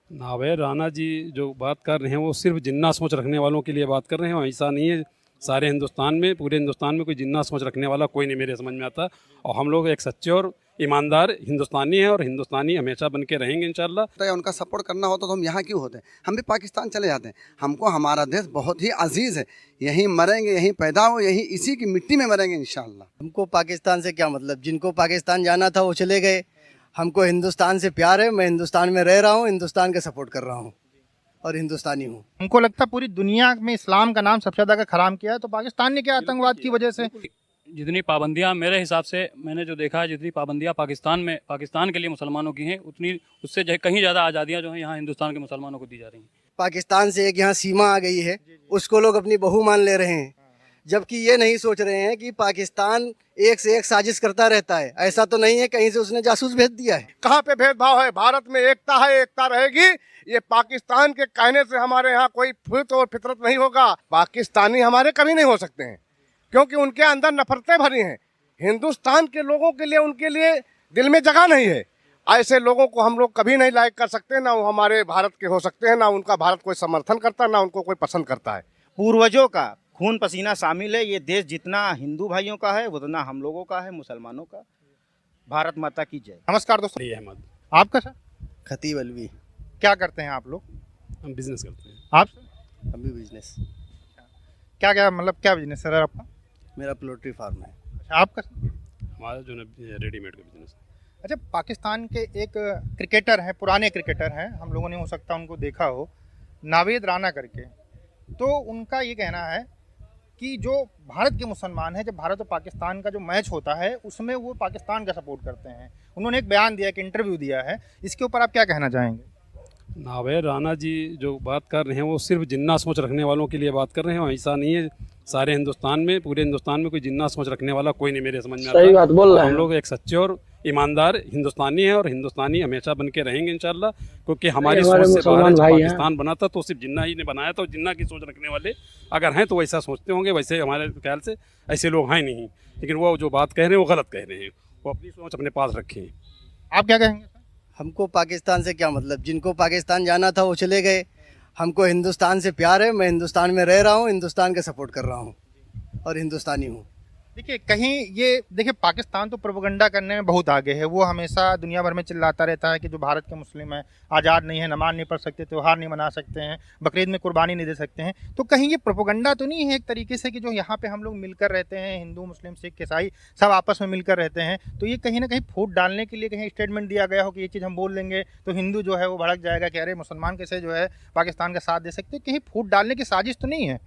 नावेर राणा जी जो बात कर रहे हैं वो सिर्फ जिन्ना सोच रखने वालों के लिए बात कर रहे हैं, ऐसा नहीं है। सारे हिंदुस्तान में, पूरे हिंदुस्तान में कोई जिन्ना सोच रखने वाला कोई नहीं मेरे समझ में आता। और हम लोग एक सच्चे और ईमानदार हिंदुस्तानी हैं और हिंदुस्तानी हमेशा बन के रहेंगे इंशाल्लाह। तो उनका सपोर्ट करना होता तो हम यहाँ क्यों होते? हम भी पाकिस्तान चले जाते हैं। हमको हमारा देश बहुत ही अजीज़ है, यहीं मरेंगे, यहीं पैदा हो, यहीं इसी की मिट्टी में मरेंगे इंशाल्लाह। हमको पाकिस्तान से क्या मतलब, जिनको पाकिस्तान जाना था वो चले गए। हमको हिंदुस्तान से प्यार है, मैं हिंदुस्तान में रह रहा हूँ, हिंदुस्तान का सपोर्ट कर रहा हूँ और हिंदुस्तानी हूँ। हमको लगता है पूरी दुनिया में इस्लाम का नाम सबसे ज़्यादा खराब किया है तो पाकिस्तान ने क्या आतंकवाद की वजह से। जितनी पाबंदियां मेरे हिसाब से मैंने जो देखा है, जितनी पाबंदियां पाकिस्तान के लिए मुसलमानों की हैं, उतनी उससे कहीं ज़्यादा आज़ादियां जो हैं यहाँ हिंदुस्तान के मुसलमानों को दी जा रही हैं। पाकिस्तान से एक यहाँ सीमा आ गई है, उसको लोग अपनी बहू मान ले रहे हैं, जबकि ये नहीं सोच रहे हैं कि पाकिस्तान एक से एक साजिश करता रहता है। ऐसा तो नहीं है कहीं से उसने जासूस भेज दिया है। कहाँ पे भेदभाव है? भारत में एकता है, एकता रहेगी। ये पाकिस्तान के कहने से हमारे यहाँ कोई फित और फितरत नहीं होगा। पाकिस्तानी हमारे कभी नहीं हो सकते हैं क्योंकि उनके अंदर नफरतें भरी हैं। हिंदुस्तान के लोगों के लिए, उनके लिए दिल में जगह नहीं है। ऐसे लोगों को हम लोग कभी नहीं लाइक कर सकते, ना वो हमारे भारत के हो सकते हैं, ना उनका भारत कोई समर्थन करता, ना उनको कोई पसंद करता है। पूर्वजों का खून पसीना शामिल है। ये देश जितना हिंदू भाइयों का है उतना हम लोगों का है, मुसलमानों का। भारत माता की जय। नमस्कार दोस्तों, अली अहमद। आपका सर खतीब अलवी। क्या करते हैं आप लोग? हम बिजनेस करते हैं। आप सर? हम भी बिजनेस। क्या क्या मतलब क्या बिजनेस सर आपका? मेरा पोल्ट्री फार्म है। अच्छा, आपका सर? हमारा जो है रेडीमेड का बिजनेस है। अच्छा, पाकिस्तान के एक क्रिकेटर हैं, पुराने क्रिकेटर हैं, हम लोगों ने हो सकता है उनको देखा हो, नावेद राणा करके। तो उनका ये कहना है कि जो भारत के मुसलमान हैं, जब भारत और पाकिस्तान का जो मैच होता है उसमें वो पाकिस्तान का सपोर्ट करते हैं। उन्होंने एक बयान दिया, एक इंटरव्यू दिया है, इसके ऊपर आप क्या कहना चाहेंगे? नावेर राणा जी जो बात कर रहे हैं वो सिर्फ जिन्ना सोच रखने वालों के लिए बात कर रहे हैं, ऐसा नहीं है। सारे हिंदुस्तान में, पूरे हिंदुस्तान में कोई जिन्ना सोच रखने वाला कोई नहीं मेरे समझ में आता। सही बात बोल रहे हैं। हम लोग एक सच्चे और ईमानदार हिंदुस्तानी हैं और हिंदुस्तानी हमेशा बन के रहेंगे इंशाल्लाह। क्योंकि हमारी सोच से भारत पाकिस्तान बना था तो सिर्फ जिन्ना ही ने बनाया था। जिन्ना की सोच रखने वाले अगर हैं तो वैसा सोचते होंगे, वैसे हमारे ख्याल से ऐसे लोग हैं नहीं। लेकिन वो जो बात कह रहे हैं वो गलत कह रहे हैं, वो अपनी सोच अपने पास रखें। आप क्या कहेंगे सर? हमको पाकिस्तान से क्या मतलब, जिनको पाकिस्तान जाना था वो चले गए। हमको हिंदुस्तान से प्यार है, मैं हिंदुस्तान में रह रहा हूँ, हिंदुस्तान का सपोर्ट कर रहा हूँ और हिंदुस्तानी हूँ। देखिए, कहीं ये देखिए, पाकिस्तान तो प्रोपेगेंडा करने में बहुत आगे है। वो हमेशा दुनिया भर में चिल्लाता रहता है कि जो भारत के मुस्लिम हैं आज़ाद नहीं है, नमाज नहीं पढ़ सकते, त्यौहार नहीं मना सकते हैं, बकरीद में कुर्बानी नहीं दे सकते हैं। तो कहीं ये प्रोपेगेंडा तो नहीं है एक तरीके से कि जो यहाँ पे हम लोग मिलकर रहते हैं, हिंदू मुस्लिम सिख ईसाई सब आपस में मिलकर रहते हैं, तो ये कहीं ना कहीं फूट डालने के लिए कहीं स्टेटमेंट दिया गया हो कि ये चीज़ हम बोल लेंगे तो हिंदू जो है वो भड़क जाएगा कि अरे मुसलमान कैसे जो है पाकिस्तान का साथ दे सकते। कहीं फूट डालने की साजिश तो नहीं है?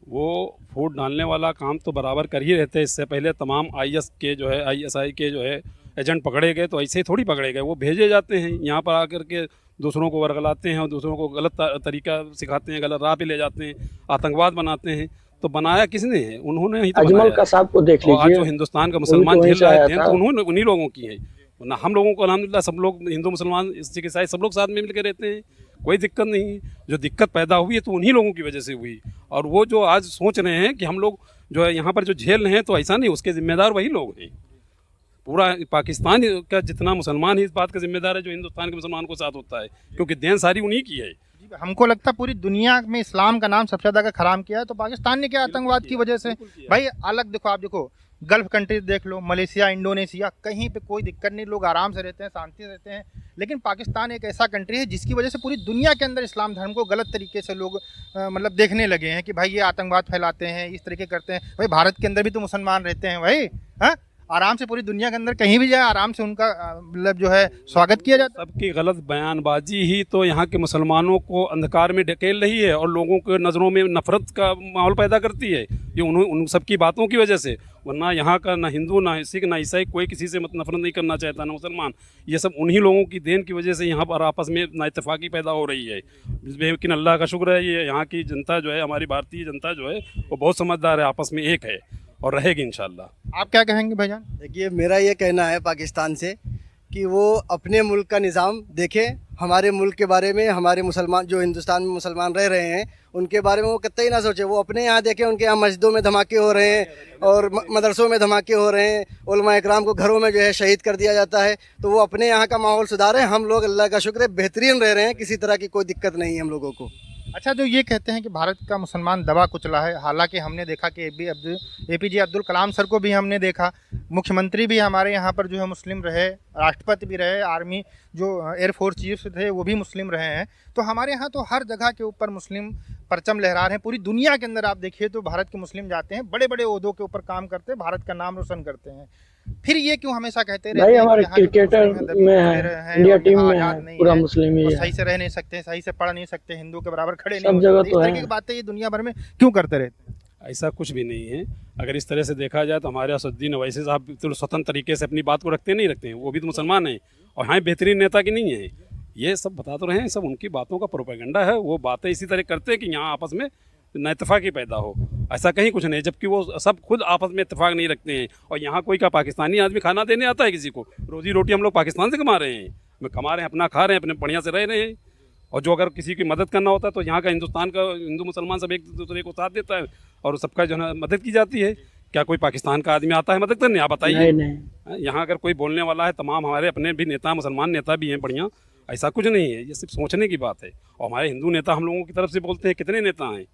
वो फूट डालने वाला काम तो बराबर कर ही रहते हैं। इससे पहले तमाम आईएसआई के जो है एजेंट पकड़े गए, तो ऐसे ही थोड़ी पकड़े गए। वो भेजे जाते हैं यहाँ पर आकर के, दूसरों को वर्गलाते हैं और दूसरों को गलत तरीका सिखाते हैं, गलत राह पे ले जाते हैं, आतंकवाद बनाते हैं। तो बनाया किसने है? उन्होंने ही तो अजमल का साहब को देख आज लीजिए, जो हिंदुस्तान का मुसलमान झेल रहे थे तो उन्होंने उन्हीं लोगों की है। ना हम लोगों को अल्हम्दुलिल्लाह सब लोग हिंदू मुसलमान सिख ईसाई सब लोग साथ में मिलकर रहते हैं, कोई दिक्कत नहीं है। जो दिक्कत पैदा हुई है तो उन्हीं लोगों की वजह से हुई। और वो जो आज सोच रहे हैं कि हम लोग जो है यहाँ पर जो झेल रहे हैं, तो ऐसा नहीं, उसके जिम्मेदार वही लोग हैं। पूरा पाकिस्तान का जितना मुसलमान ही इस बात का जिम्मेदार है जो हिंदुस्तान के मुसलमान को साथ होता है, क्योंकि देन सारी उन्हीं की है। हमको लगता है पूरी दुनिया में इस्लाम का नाम सबसे ज़्यादा खराब किया है तो पाकिस्तान ने क्या आतंकवाद की वजह से। भाई अलग देखो, आप देखो गल्फ कंट्रीज देख लो, मलेशिया, इंडोनेशिया, कहीं पे कोई दिक्कत नहीं, लोग आराम से रहते हैं, शांति से रहते हैं। लेकिन पाकिस्तान एक ऐसा कंट्री है जिसकी वजह से पूरी दुनिया के अंदर इस्लाम धर्म को गलत तरीके से लोग मतलब देखने लगे हैं कि भाई ये आतंकवाद फैलाते हैं, इस तरीके करते हैं। भाई भारत के अंदर भी तो मुसलमान रहते हैं भाई, हाँ, आराम से पूरी दुनिया के अंदर कहीं भी जाए आराम से उनका मतलब जो है स्वागत किया जाता है। सबकी गलत बयानबाजी ही तो यहाँ के मुसलमानों को अंधकार में ढकेल रही है और लोगों के नज़रों में नफरत का माहौल पैदा करती है। ये उन सबकी बातों की वजह से। वरना यहाँ का ना हिंदू, ना सिख, ना ईसाई, कोई किसी से नफरत नहीं करना चाहता, ना मुसलमान। ये सब उन्हीं लोगों की देन की वजह से यहाँ पर आपस में नाइतफाकी पैदा हो रही है। लेकिन अल्लाह का शुक्र है, ये यहाँ की जनता जो है, हमारी भारतीय जनता जो है वो बहुत समझदार है, आपस में एक है और रहेगी इंशाल्लाह। आप क्या कहेंगे भाईजान? देखिए, मेरा ये कहना है पाकिस्तान से कि वो अपने मुल्क का निज़ाम देखें, हमारे मुल्क के बारे में, हमारे मुसलमान जो हिंदुस्तान में मुसलमान रह रहे हैं उनके बारे में वो कतई ना सोचे। वो अपने यहाँ देखें, उनके यहाँ मस्जिदों में धमाके हो रहे हैं और मदरसों में धमाके हो रहे हैं, उलमा इकराम को घरों में जो है शहीद कर दिया जाता है। तो वो अपने यहाँ का माहौल सुधारें। हम लोग अल्लाह का शुक्र है बेहतरीन रह रहे हैं, किसी तरह की कोई दिक्कत नहीं है हम लोगों को। अच्छा, जो ये कहते हैं कि भारत का मुसलमान दबा कुचला है, हालांकि हमने देखा कि APJ अब्दुल कलाम सर को भी हमने देखा, मुख्यमंत्री भी हमारे यहाँ पर जो है मुस्लिम रहे, राष्ट्रपति भी रहे, आर्मी जो एयरफोर्स चीफ थे वो भी मुस्लिम रहे हैं। तो हमारे यहाँ तो हर जगह के ऊपर मुस्लिम परचम लहरा रहे हैं। पूरी दुनिया के अंदर आप देखिए तो भारत के मुस्लिम जाते हैं, बड़े बड़े ओहदों के ऊपर काम करते हैं, भारत का नाम रोशन करते हैं। फिर ये क्यों हमेशा कहते रहते भाई हैं हमारे कि यहाँ क्रिकेटर में है, इंडिया टीम में है, पूरा मुस्लिम ही वो है। सही से रह नहीं सकते, सही से पढ़ नहीं सकते, हिंदू के बराबर खड़े सब नहीं हो जगह सकते। तो इस है। तरह की बातें ये दुनिया भर में क्यों करते रहते हैं? ऐसा कुछ भी नहीं है। अगर इस तरह से देखा जाए तो हमारे असदुद्दीन ओवैसी साहब तो स्वतंत्र तरीके से अपनी बात को रखते नहीं रखते हैं, वो भी तो मुसलमान हैं और हाँ बेहतरीन नेता की नहीं है। ये सब बता तो रहे हैं, सब उनकी बातों का प्रोपेगेंडा है। वो बातें इसी तरह करते हैं कि यहाँ आपस में नाइतफाकी पैदा हो, ऐसा कहीं कुछ नहीं, जबकि वो सब खुद आपस में इत्तेफाक नहीं रखते हैं। और यहाँ कोई का पाकिस्तानी आदमी खाना देने आता है किसी को? रोजी रोटी हम लोग पाकिस्तान से कमा रहे हैं, मैं कमा रहे हैं, अपना खा रहे हैं, अपने बढ़िया से रह रहे हैं। और जो अगर किसी की मदद करना होता है तो यहाँ का हिंदुस्तान का हिंदू मुसलमान सब एक दूसरे को साथ देता है और सबका जो है मदद की जाती है। क्या कोई पाकिस्तान का आदमी आता है मदद करने? आप बताइए। नहीं। यहाँ अगर कोई बोलने वाला है, तमाम हमारे अपने भी नेता, मुसलमान नेता भी हैं बढ़िया, ऐसा कुछ नहीं है। ये सिर्फ सोचने की बात है। और हमारे हिंदू नेता हम लोगों की तरफ से बोलते हैं, कितने नेता हैं,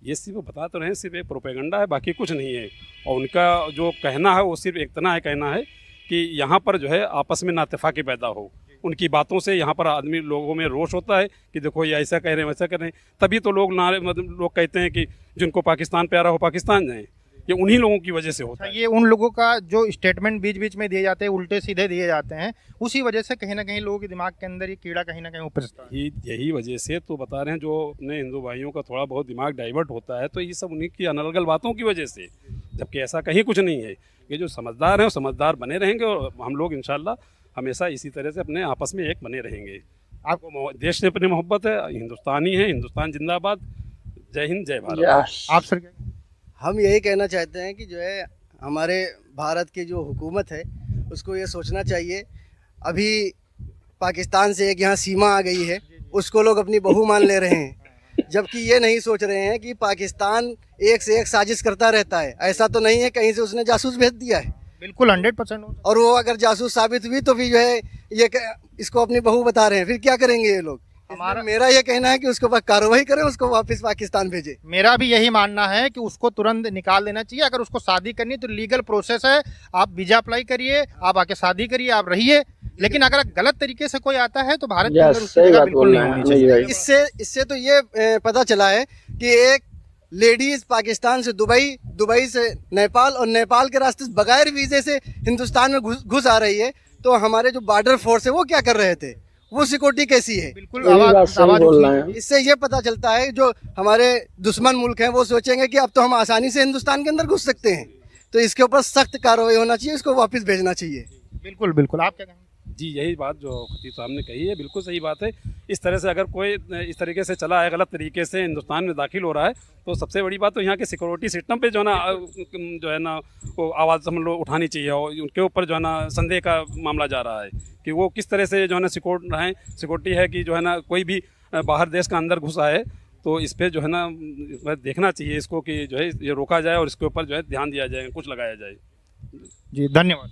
ये सिर्फ बता तो रहे हैं, सिर्फ एक प्रोपेगेंडा है, बाकी कुछ नहीं है। और उनका जो कहना है वो सिर्फ इतना है, कहना है कि यहाँ पर जो है आपस में नाइतफाकी पैदा हो। उनकी बातों से यहाँ पर आदमी लोगों में रोष होता है कि देखो ये ऐसा कह रहे हैं, वैसा कह रहे हैं, तभी तो लोग नारे मतलब लोग कहते हैं कि जिनको पाकिस्तान प्यारा हो पाकिस्तान जाएं। ये उन्हीं लोगों की वजह से होता है। ये उन लोगों का जो स्टेटमेंट बीच बीच में दिए जाते हैं, उल्टे सीधे दिए जाते हैं, उसी वजह से कहीं ना कहीं लोगों के दिमाग के अंदर ये कीड़ा कहीं ना कहीं उपजता है। यही वजह से तो बता रहे हैं, जो अपने हिंदू भाइयों का थोड़ा बहुत दिमाग डाइवर्ट होता है तो ये सब उन्हीं की अनर्गल बातों की वजह से, जबकि ऐसा कहीं कुछ नहीं है। ये जो समझदार हैं वो समझदार बने रहेंगे और हम लोग इंशाल्लाह हमेशा इसी तरह से अपने आपस में एक बने रहेंगे। आपको देश से अपनी मोहब्बत है, हिंदुस्तानी है, हिंदुस्तान जिंदाबाद, जय हिंद जय भारत। आप सर क्या? हम यही कहना चाहते हैं कि जो है हमारे भारत की जो हुकूमत है उसको ये सोचना चाहिए, अभी पाकिस्तान से एक यहाँ सीमा आ गई है, उसको लोग अपनी बहू मान ले रहे हैं, जबकि ये नहीं सोच रहे हैं कि पाकिस्तान एक से एक साजिश करता रहता है। ऐसा तो नहीं है कहीं से उसने जासूस भेज दिया है, बिल्कुल 100%। और वो अगर जासूस साबित हुई तो फिर जो है ये इसको अपनी बहू बता रहे हैं, फिर क्या करेंगे ये लोग? मेरा ये कहना है कि उसके बाद कार्रवाई करें, उसको वापस पाकिस्तान भेजे। मेरा भी यही मानना है कि उसको तुरंत निकाल देना चाहिए। अगर उसको शादी करनी है तो लीगल प्रोसेस है, आप वीजा अप्लाई करिए, आप आके शादी करिए, आप रहिए। लेकिन अगर गलत तरीके से कोई आता है तो भारत के अंदर उसकी जगह बिल्कुल नहीं होनी चाहिए। इससे तो ये पता चला है कि एक लेडीज पाकिस्तान से दुबई, दुबई से नेपाल और नेपाल के रास्ते बगैर वीजे से हिंदुस्तान में घुस आ रही है। तो हमारे जो बॉर्डर फोर्स है वो क्या कर रहे थे, वो सिक्योरिटी कैसी है? बिल्कुल आवाज इससे ये पता चलता है जो हमारे दुश्मन मुल्क हैं वो सोचेंगे कि अब तो हम आसानी से हिंदुस्तान के अंदर घुस सकते हैं। तो इसके ऊपर सख्त कार्रवाई होना चाहिए, इसको वापस भेजना चाहिए। बिल्कुल बिल्कुल। आप क्या कहेंगे? जी यही बात जो खतीब साहब ने कही है बिल्कुल सही बात है। इस तरह से अगर कोई इस तरीके से चला है, गलत तरीके से हिंदुस्तान में दाखिल हो रहा है, तो सबसे बड़ी बात तो यहाँ के सिक्योरिटी सिस्टम पे जो है ना वो आवाज़ हम लोग उठानी चाहिए। और उनके ऊपर जो है ना संदेह का मामला जा रहा है कि वो किस तरह से जो है ना सिक्योरिटी है कि जो है ना कोई भी बाहर देश का अंदर घुसा है तो इस पर जो है ना देखना चाहिए इसको कि जो है ये रोका जाए और इसके ऊपर जो है ध्यान दिया जाए, कुछ लगाया जाए। जी धन्यवाद।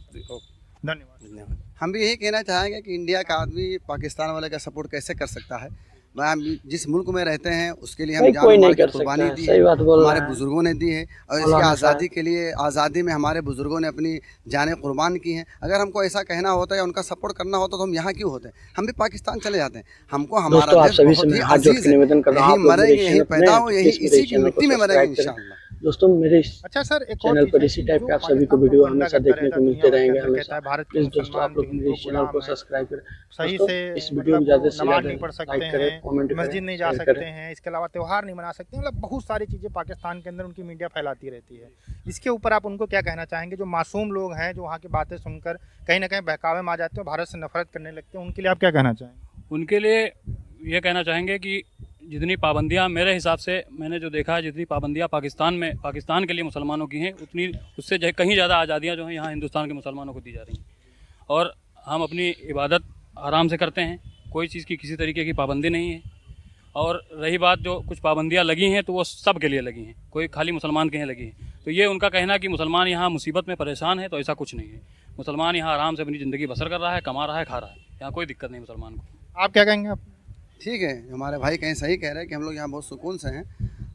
धन्यवाद। हम भी यही कहना चाहेंगे कि इंडिया का आदमी पाकिस्तान वाले का सपोर्ट कैसे कर सकता है। हम जिस मुल्क में रहते हैं उसके लिए हम जान माल की कुर्बानी दी है, हमारे बुजुर्गों ने दी है, और इसकी आज़ादी के लिए, आज़ादी में हमारे बुजुर्गों ने अपनी जानें कुर्बान की हैं। अगर हमको ऐसा कहना होता है या उनका सपोर्ट करना होता तो हम यहाँ क्यों होते? हम भी पाकिस्तान चले जाते हैं। हमको हमारा देश बहुत ही अजीज है, यहीं मरेंगे, यहीं पैदा हो, यहीं इसी की मिट्टी में मरेंगे इंशाअल्लाह। दोस्तों मेरे अच्छा सर, एक चैनल पर इसी टाइप के आप सभी को वीडियो हमेशा देखने को मिलते रहेंगे हमेशा। प्लीज दोस्तों आप लोग मेरे चैनल को सब्सक्राइब करें, सही से इस वीडियो को ज़्यादा से नमाज नहीं पढ़ सकते हैं, कमेंट करें, मस्जिद नहीं जा सकते हैं, इसके अलावा त्यौहार नहीं मना सकते, मतलब बहुत सारी चीज़ें पाकिस्तान के अंदर उनकी मीडिया फैलाती रहती है। इसके ऊपर आप उनको क्या कहना चाहेंगे? जो मासूम लोग हैं, जो वहाँ की बातें सुनकर कहीं ना कहीं बहकावे में आ जाते हैं, भारत से नफरत करने लगते हैं, उनके लिए आप क्या कहना चाहेंगे? उनके लिए ये कहना चाहेंगे कि जितनी पाबंदियां मेरे हिसाब से मैंने जो देखा है, जितनी पाबंदियां पाकिस्तान के लिए मुसलमानों की हैं, उतनी उससे कहीं ज़्यादा आज़ादियां जो हैं यहाँ हिंदुस्तान के मुसलमानों को दी जा रही हैं। और हम अपनी इबादत आराम से करते हैं, कोई चीज़ की किसी तरीके की पाबंदी नहीं है। और रही बात जो कुछ पाबंदियां लगी हैं तो वो सब के लिए लगी हैं, कोई खाली मुसलमान के हैं लगी हैं। तो ये उनका कहना कि मुसलमान यहाँ मुसीबत में परेशान है, तो ऐसा कुछ नहीं है। मुसलमान यहाँ आराम से अपनी ज़िंदगी बसर कर रहा है, कमा रहा है, खा रहा है, यहाँ कोई दिक्कत नहीं मुसलमान को। आप क्या कहेंगे? आप ठीक है, हमारे भाई कहीं सही कह रहे हैं कि हम लोग यहाँ बहुत सुकून से हैं।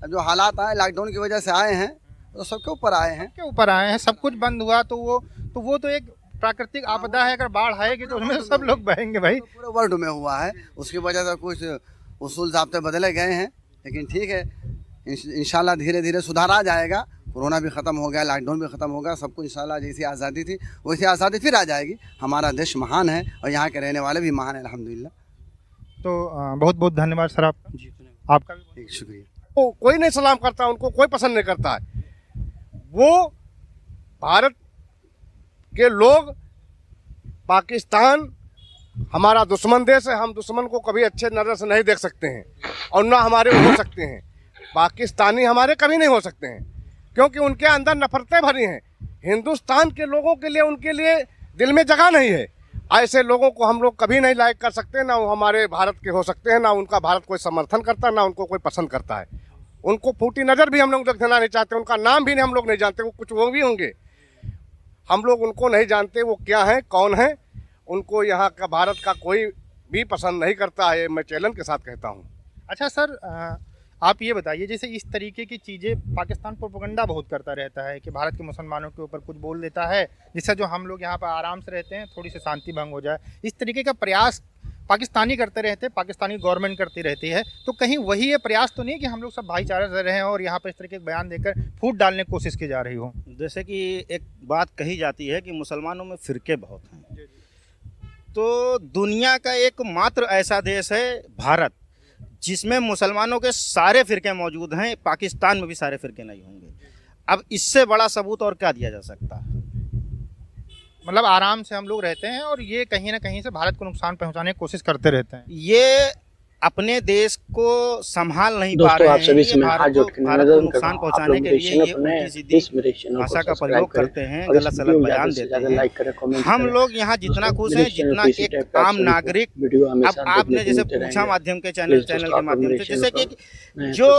अब जो हालात आए लॉकडाउन की वजह से आए हैं तो सबके ऊपर आए हैं, के ऊपर आए हैं, सब कुछ बंद हुआ तो वो तो एक प्राकृतिक आपदा है। अगर बाढ़ आएगी तो उसमें सब लोग बहेंगे भाई। पूरे वर्ल्ड में हुआ है, उसकी वजह से कुछ उसूल ज़ाब्ते बदले गए हैं, लेकिन ठीक है, इंशाल्लाह धीरे धीरे सुधार आ जाएगा। कोरोना भी ख़त्म हो गया, लॉकडाउन भी ख़त्म होगा, सबको इंशाल्लाह जैसी आज़ादी थी वैसी आज़ादी फिर आ जाएगी। हमारा देश महान है और यहाँ के रहने वाले भी महान है अल्हम्दुलिल्लाह। तो बहुत बहुत धन्यवाद सर आपका भी ठीक, शुक्रिया। वो कोई नहीं सलाम करता, उनको कोई पसंद नहीं करता है। वो भारत के लोग, पाकिस्तान हमारा दुश्मन देश है, हम दुश्मन को कभी अच्छे नज़र से नहीं देख सकते हैं और ना हमारे हो सकते हैं। पाकिस्तानी हमारे कभी नहीं हो सकते हैं क्योंकि उनके अंदर नफरतें भरी हैं। हिंदुस्तान के लोगों के लिए, उनके लिए दिल में जगह नहीं है। ऐसे लोगों को हम लोग कभी नहीं लाइक कर सकते, ना वो हमारे भारत के हो सकते हैं, ना उनका भारत कोई समर्थन करता, ना उनको कोई पसंद करता है। उनको फूटी नज़र भी हम लोग देखना नहीं चाहते, उनका नाम भी नहीं हम लोग नहीं जानते, वो कुछ वो भी होंगे, हम लोग उनको नहीं जानते वो क्या है, कौन है। उनको यहाँ का भारत का कोई भी पसंद नहीं करता है, मैं चैलेंज के साथ कहता हूँ। अच्छा सर, आप ये बताइए, जैसे इस तरीके की चीज़ें पाकिस्तान प्रोपेगेंडा बहुत करता रहता है कि भारत के मुसलमानों के ऊपर कुछ बोल देता है जिससे जो हम लोग यहाँ पर आराम से रहते हैं थोड़ी सी शांति भंग हो जाए। इस तरीके का प्रयास पाकिस्तानी करते रहते हैं, पाकिस्तानी गवर्नमेंट करती रहती है, तो कहीं वही ये प्रयास तो नहीं कि हम लोग सब भाईचारा से रहें और यहाँ पर इस तरीके के बयान देकर फूट डालने की कोशिश की जा रही हो? जैसे कि एक बात कही जाती है कि मुसलमानों में फ़िरके बहुत हैं, तो दुनिया का एकमात्र ऐसा देश है भारत जिसमें मुसलमानों के सारे फ़िरके मौजूद हैं। पाकिस्तान में भी सारे फ़िरके नहीं होंगे। अब इससे बड़ा सबूत और क्या दिया जा सकता है? मतलब आराम से हम लोग रहते हैं और ये कहीं ना कहीं से भारत को नुकसान पहुंचाने की कोशिश करते रहते हैं। ये अपने देश को संभाल नहीं पा रहे हैं। आप सभी से भारत को नुकसान पहुंचाने के लिए ये उल्टी सीधी भाषा का प्रयोग करते हैं, गलत सलत बयान देते हैं। हम लोग यहाँ जितना खुश हैं, जितना एक आम नागरिक, अब आपने जैसे पूछा माध्यम के चैनल के माध्यम से, जैसे कि जो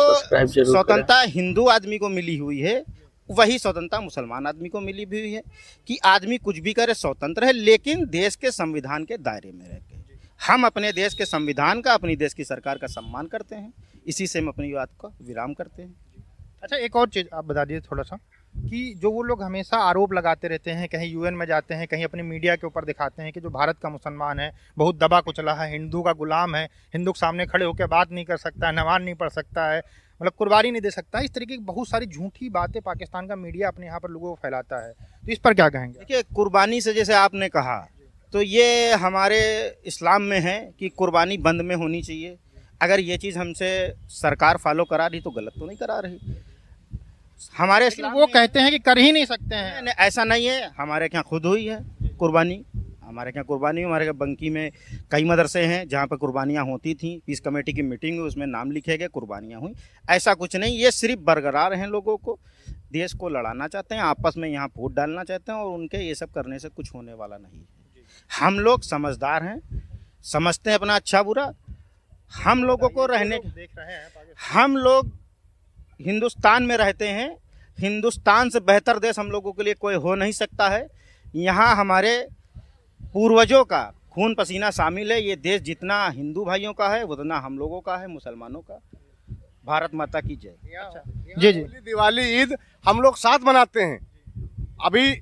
स्वतंत्रता हिंदू आदमी को मिली हुई है वही स्वतंत्रता मुसलमान आदमी को मिली भी हुई है कि आदमी कुछ भी करे, स्वतंत्र है, लेकिन देश के संविधान के दायरे में रहकर। हम अपने देश के संविधान का, अपनी देश की सरकार का सम्मान करते हैं। इसी से हम अपनी बात को विराम करते हैं। अच्छा, एक और चीज़ आप बता दीजिए थोड़ा सा, कि जो वो लोग हमेशा आरोप लगाते रहते हैं, कहीं यूएन में जाते हैं, कहीं अपनी मीडिया के ऊपर दिखाते हैं कि जो भारत का मुसलमान है बहुत दबा कुचला है, हिंदू का गुलाम है, हिंदू के सामने खड़े होकर बात नहीं कर सकता है, नमाज नहीं पढ़ सकता है, मतलब कुर्बानी नहीं दे सकता। इस तरीके की बहुत सारी झूठी बातें पाकिस्तान का मीडिया अपने यहाँ पर लोगों को फैलाता है, तो इस पर क्या कहेंगे? देखिए, कुर्बानी से जैसे आपने कहा, तो ये हमारे इस्लाम में है कि कुर्बानी बंद में होनी चाहिए। अगर ये चीज़ हमसे सरकार फॉलो करा रही तो गलत तो नहीं करा रही। हमारे इस्लाम वो कहते हैं कि कर ही नहीं सकते हैं। नहीं, ऐसा नहीं है। हमारे यहाँ खुद हुई है कुर्बानी, हमारे यहाँ कुर्बानी। हमारे यहाँ बंकी में कई मदरसे हैं जहाँ पर कुर्बानियाँ होती थी, पीस कमेटी की मीटिंग हुई, उसमें नाम लिखे गए, कुर्बानियाँ हुई। ऐसा कुछ नहीं, ये सिर्फ बरकरार हैं, लोगों को देश को लड़ाना चाहते हैं, आपस में यहाँ फूट डालना चाहते हैं, और उनके ये सब करने से कुछ होने वाला नहीं है। हम लोग समझदार हैं, समझते हैं अपना अच्छा बुरा। हम लोगों को रहने, हम लोग हिंदुस्तान में रहते हैं, हिंदुस्तान से बेहतर देश हम लोगों के लिए कोई हो नहीं सकता है। यहाँ हमारे पूर्वजों का खून पसीना शामिल है। ये देश जितना हिंदू भाइयों का है उतना हम लोगों का है, मुसलमानों का। भारत माता की जय। जी जी। दिवाली, ईद हम लोग साथ मनाते हैं। अभी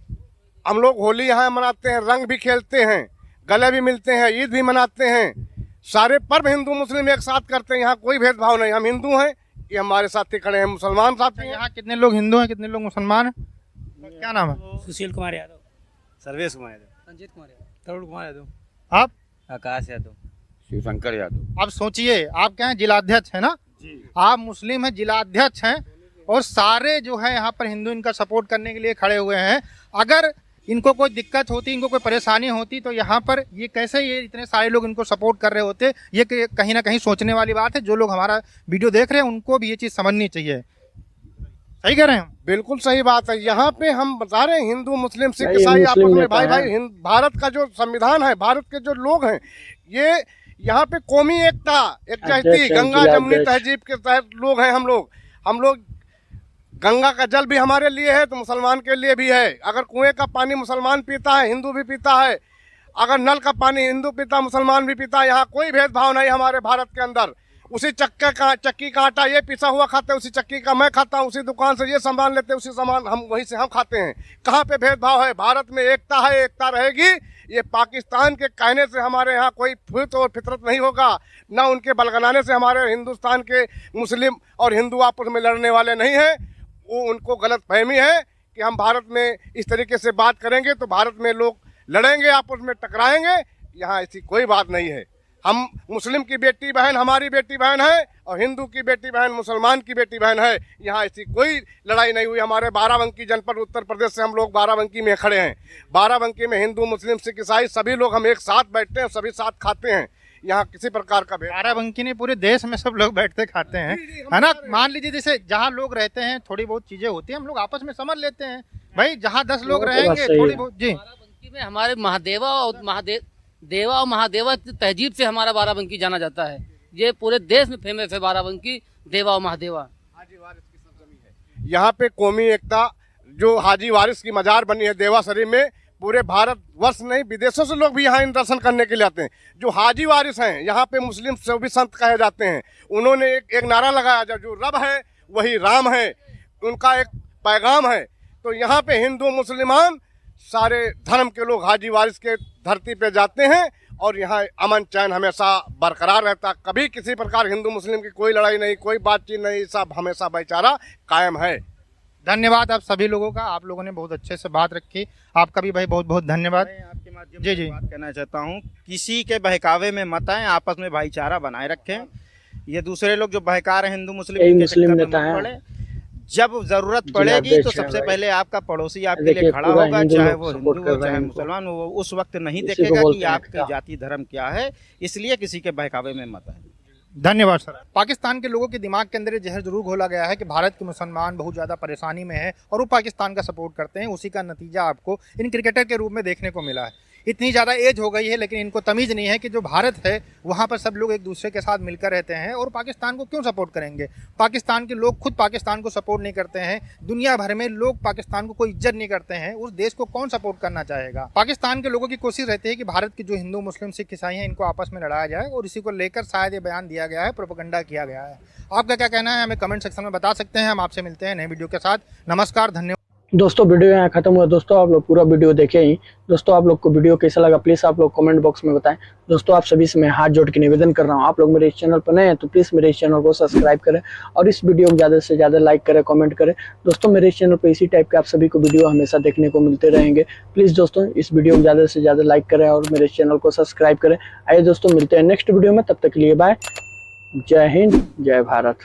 हम लोग होली यहाँ मनाते हैं, रंग भी खेलते हैं, गले भी मिलते हैं, ईद भी मनाते हैं। सारे पर्व हिंदू मुस्लिम एक साथ करते हैं, यहाँ कोई भेदभाव नहीं। हम हिंदू हैं, ये हमारे साथी खड़े हैं, मुसलमान साथी हैं। यहाँ कितने लोग हिंदू हैं, कितने लोग मुसलमान हैं? क्या नाम है? सुशील कुमार यादव, सर्वेश कुमार यादव, संजीत कुमार यादव, तरुण कुमार यादव, आप? आकाश यादव, शिवशंकर यादव। आप सोचिए, आप क्या हैं, जिलाध्यक्ष है ना? आप मुस्लिम हैं, जिलाध्यक्ष हैं, और सारे जो है यहाँ पर हिंदू इनका सपोर्ट करने के लिए खड़े हुए हैं। अगर इनको कोई दिक्कत होती, इनको कोई परेशानी होती, तो यहाँ पर ये कैसे ये इतने सारे लोग इनको सपोर्ट कर रहे होते? ये कहीं ना कहीं सोचने वाली बात है। जो लोग हमारा वीडियो देख रहे हैं उनको भी ये चीज़ समझनी चाहिए। सही कह रहे हैं हम? बिल्कुल सही बात है। यहाँ पे हम बता रहे हैं हिंदू मुस्लिम सिख भाई, ईसाई मुस्लिम आपस में नेता भाई है। भाई भारत का जो संविधान है, भारत के जो लोग हैं, ये यहाँ पे कौमी एकता, एक अध्यक्ष जहती, हैं, गंगा जिला जमुनी अध्यक्ष। तहजीब के तहत लोग हैं हम लोग गंगा का जल भी हमारे लिए है तो मुसलमान के लिए भी है। अगर कुएं का पानी मुसलमान पीता है, हिंदू भी पीता है। अगर नल का पानी हिंदू पीता, मुसलमान भी पीता है। यहाँ कोई भेदभाव नहीं हमारे भारत के अंदर। उसी चक्की का आटा ये पिसा हुआ खाते हैं, उसी चक्की का मैं खाता हूँ, उसी दुकान से ये सामान लेते हैं, उसी सामान हम वहीं से हम खाते हैं। कहाँ पे भेदभाव है? भारत में एकता है, एकता रहेगी। ये पाकिस्तान के कहने से हमारे यहाँ कोई फित और फितरत नहीं होगा, ना उनके बलगनाने से हमारे हिंदुस्तान के मुस्लिम और हिंदू आपस में लड़ने वाले नहीं हैं। वो उनको गलत फहमी है कि हम भारत में इस तरीके से बात करेंगे तो भारत में लोग लड़ेंगे, आपस में टकराएंगे। यहाँ ऐसी कोई बात नहीं है। हम मुस्लिम की बेटी बहन हमारी बेटी बहन है और हिंदू की बेटी बहन मुसलमान की बेटी बहन है। यहाँ ऐसी कोई लड़ाई नहीं हुई। हमारे बाराबंकी जनपद उत्तर प्रदेश से हम लोग बाराबंकी में खड़े हैं। बाराबंकी में हिंदू मुस्लिम सिख ईसाई सभी लोग हम एक साथ बैठते हैं, सभी साथ खाते हैं। यहाँ किसी प्रकार का बाराबंकी नहीं, पूरे देश में सब लोग बैठते खाते हैं, है ना। मान लीजिए जैसे जहाँ लोग रहते हैं थोड़ी बहुत चीजें होती हैं, हम लोग आपस में समझ लेते हैं भाई। जहाँ 10 लोग रहेंगे थोड़ी बहुत जी। बाराबंकी में हमारे देवा और महादेवा की तहजीब से हमारा बाराबंकी जाना जाता है। ये पूरे देश में फेमस है बाराबंकी, देवा और महादेवा। यहाँ पे कौमी एकता, जो हाजी वारिस की मजार बनी है देवा शरीफ में, पूरे भारत वर्ष नहीं विदेशों से लोग भी यहाँ इन दर्शन करने के लिए आते हैं। जो हाजी वारिस हैं, यहाँ पे मुस्लिम से भी संत कहे जाते हैं। उन्होंने एक नारा लगाया, जो रब है वही राम है, उनका एक पैगाम है। तो यहाँ पे हिंदू मुसलमान सारे धर्म के लोग हाजी वारिस के धरती पे जाते हैं और यहाँ अमन चैन हमेशा बरकरार रहता। कभी किसी प्रकार हिंदू मुस्लिम की कोई लड़ाई नहीं, कोई बातचीत नहीं, सब हमेशा भाईचारा कायम है। धन्यवाद आप सभी लोगों का, आप लोगों ने बहुत अच्छे से बात रखी। आपका भी भाई बहुत बहुत धन्यवाद। मैं आपके माध्यम जी, से जी। बात कहना चाहता हूँ, किसी के बहकावे में मत आए, आपस में भाईचारा बनाए रखें। ये दूसरे लोग जो बहका रहे हिंदू मुस्लिम, यही इनके मुस्लिम चक्कर में नेता मत हैं। पड़े। जब जरूरत जिला पड़ेगी तो अध्यक्ष हैं सबसे भाई। पहले आपका पड़ोसी आपके देखिए, लिए खड़ा पूरा होगा, हिंदू चाहे लोग वो सपोर्ट हिंदू कर हो रहे चाहे हैं इनको। मुसलमान हो। वो उस वक्त नहीं इसी को देखेगा बोलते कि हैं आपकी एकता। जाति धर्म क्या है, इसलिए किसी के बहकावे में मत आए। धन्यवाद सर। पाकिस्तान के लोगों के दिमाग के अंदर ये जहर जरूर घोला गया है कि भारत के मुसलमान बहुत ज़्यादा परेशानी में है और वो पाकिस्तान का सपोर्ट करते हैं। उसी का नतीजा आपको इन क्रिकेटर के रूप में देखने को मिला है। इतनी ज़्यादा एज हो गई है लेकिन इनको तमीज़ नहीं है कि जो भारत है वहाँ पर सब लोग एक दूसरे के साथ मिलकर रहते हैं और पाकिस्तान को क्यों सपोर्ट करेंगे। पाकिस्तान के लोग खुद पाकिस्तान को सपोर्ट नहीं करते हैं। दुनिया भर में लोग पाकिस्तान को कोई इज्जत नहीं करते हैं। उस देश को कौन सपोर्ट करना चाहेगा। पाकिस्तान के लोगों की कोशिश रहती है कि भारत के जो हिंदू मुस्लिम सिख ईसाई हैं इनको आपस में लड़ाया जाए और इसी को लेकर शायद ये बयान दिया गया है, प्रोपेगेंडा किया गया है। आपका क्या कहना है हमें कमेंट सेक्शन में बता सकते हैं। हम आपसे मिलते हैं नए वीडियो के साथ। नमस्कार, धन्यवाद। दोस्तों वीडियो यहाँ खत्म हुआ। दोस्तों आप लोग पूरा वीडियो देखे ही। दोस्तों आप लोग को वीडियो कैसा लगा प्लीज़ आप लोग कमेंट बॉक्स में बताएं। दोस्तों आप सभी से मैं हाथ जोड़ के निवेदन कर रहा हूँ, आप लोग मेरे इस चैनल पर नए हैं तो प्लीज़ मेरे इस चैनल को सब्सक्राइब करें और इस वीडियो को ज़्यादा से ज़्यादा लाइक करें, कमेंट करें। दोस्तों मेरे इस चैनल पर इसी टाइप के आप सभी को वीडियो हमेशा देखने को मिलते रहेंगे। प्लीज़ दोस्तों इस वीडियो को ज़्यादा से ज़्यादा लाइक करें और मेरे चैनल को सब्सक्राइब करें। आइए दोस्तों मिलते हैं नेक्स्ट वीडियो में, तब तक के लिए बाय। जय हिंद, जय भारत।